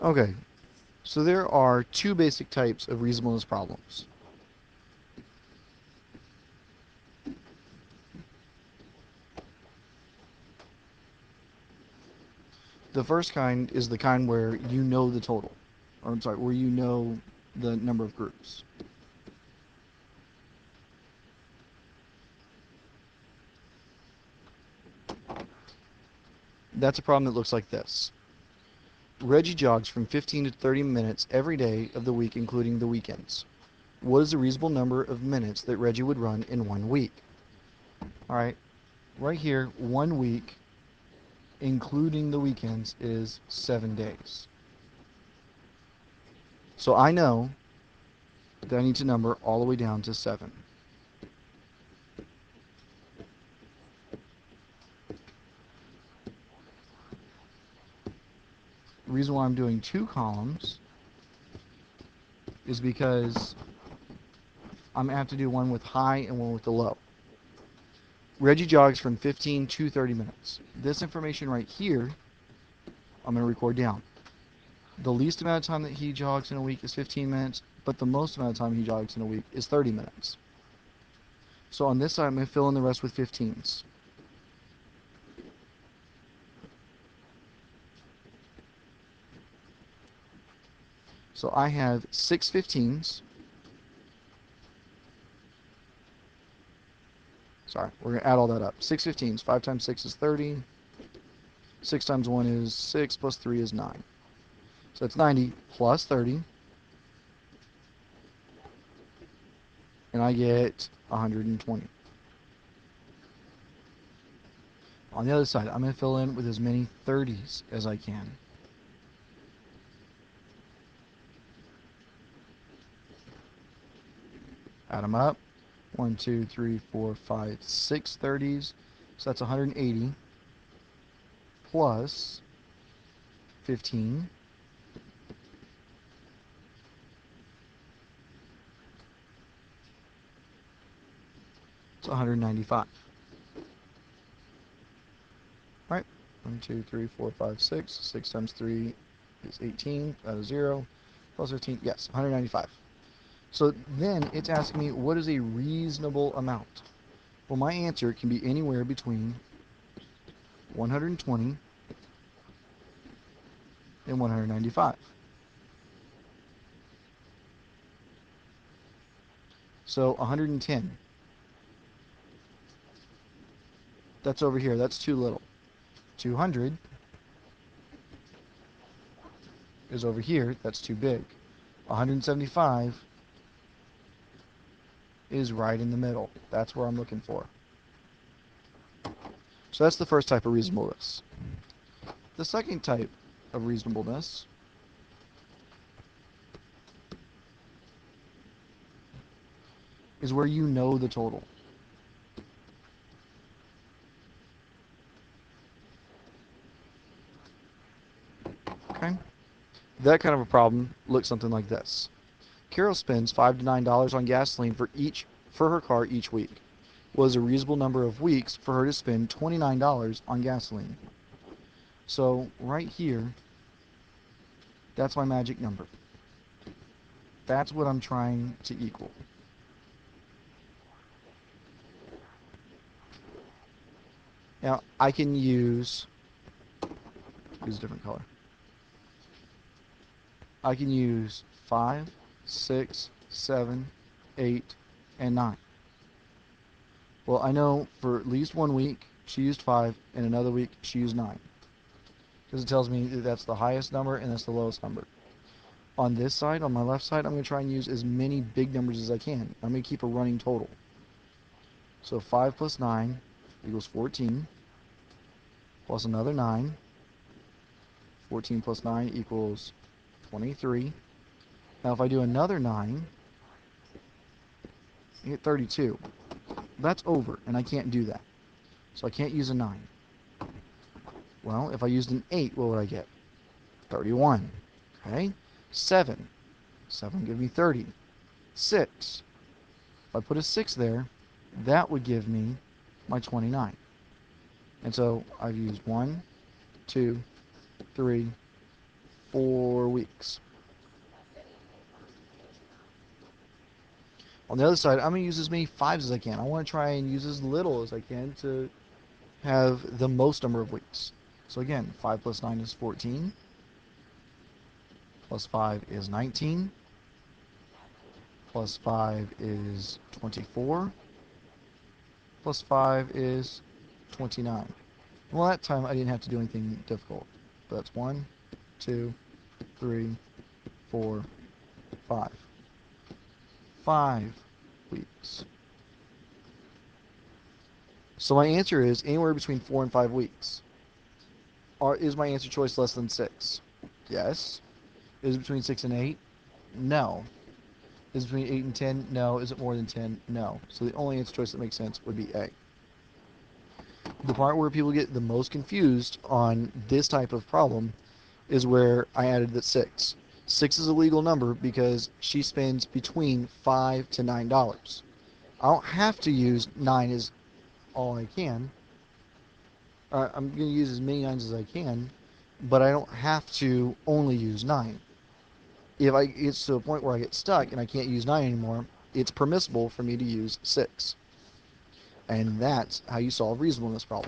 Okay, so there are two basic types of reasonableness problems. The first kind is the kind where you know the total, or I'm sorry, where you know the number of groups. That's a problem that looks like this. Reggie jogs from 15 to 30 minutes every day of the week, including the weekends. What is the reasonable number of minutes that Reggie would run in 1 week? All right, right here, 1 week, including the weekends, is 7 days. So I know that I need to number all the way down to 7. The reason why I'm doing 2 columns is because I'm going to have to do one with high and one with the low. Reggie jogs from 15 to 30 minutes. This information right here, I'm going to record down. The least amount of time that he jogs in a week is 15 minutes, but the most amount of time he jogs in a week is 30 minutes. So on this side, I'm going to fill in the rest with 15s. So I have 6 15s. Sorry, we're going to add all that up. 6 15s. 5 times 6 is 30. 6 times 1 is 6, plus 3 is 9. So that's 90 plus 30. And I get 120. On the other side, I'm going to fill in with as many 30s as I can. Add them up. 1, 2, 3, 4, 5, 6 30s. So that's 180 plus 15. It's 195. Right? 1, 2, 3, 4, 5, 6. 6 times 3 is 18. That is 0. Plus 15. Yes, 195. So then it's asking me, what is a reasonable amount? Well, my answer can be anywhere between 120 and 195. So 110. That's over here. That's too little. 200 is over here. That's too big. 175 is right in the middle. That's where I'm looking for. So that's the first type of reasonableness. The second type of reasonableness is where you know the total. Okay? That kind of a problem looks something like this. Carol spends $5 to $9 on gasoline for her car each week. What is a reasonable number of weeks for her to spend $29 on gasoline? So right here, that's my magic number. That's what I'm trying to equal. Now I can use a different color. I can use 5, 6, 7, 8, and 9. Well, I know for at least 1 week she used 5, and another week she used 9. Because it tells me that that's the highest number and that's the lowest number. On this side, on my left side, I'm going to try and use as many big numbers as I can. I'm going to keep a running total. So 5 plus 9 equals 14, plus another 9. 14 plus 9 equals 23. Now if I do another 9, I get 32. That's over, and I can't do that. So I can't use a 9. Well, if I used an 8, what would I get? 31. Okay? 7. 7 would give me 30. 6. If I put a 6 there, that would give me my 29. And so I've used 1, 2, 3, 4 weeks. On the other side, I'm going to use as many 5s as I can. I want to try and use as little as I can to have the most number of weeks. So again, 5 plus 9 is 14, plus 5 is 19, plus 5 is 24, plus 5 is 29. Well, that time I didn't have to do anything difficult. But that's 1, 2, 3, 4, 5. 5 weeks. So my answer is anywhere between 4 and 5 weeks. Is my answer choice less than 6? Yes. Is it between 6 and 8? No. Is it between 8 and 10? No. Is it more than 10? No. So the only answer choice that makes sense would be A. The part where people get the most confused on this type of problem is where I added the 6. 6 is a legal number because she spends between $5 to $9. I don't have to use 9 as all I can. I'm going to use as many 9s as I can, but I don't have to only use 9. If it's to a point where I get stuck and I can't use 9 anymore, it's permissible for me to use 6. And that's how you solve reasonableness problems.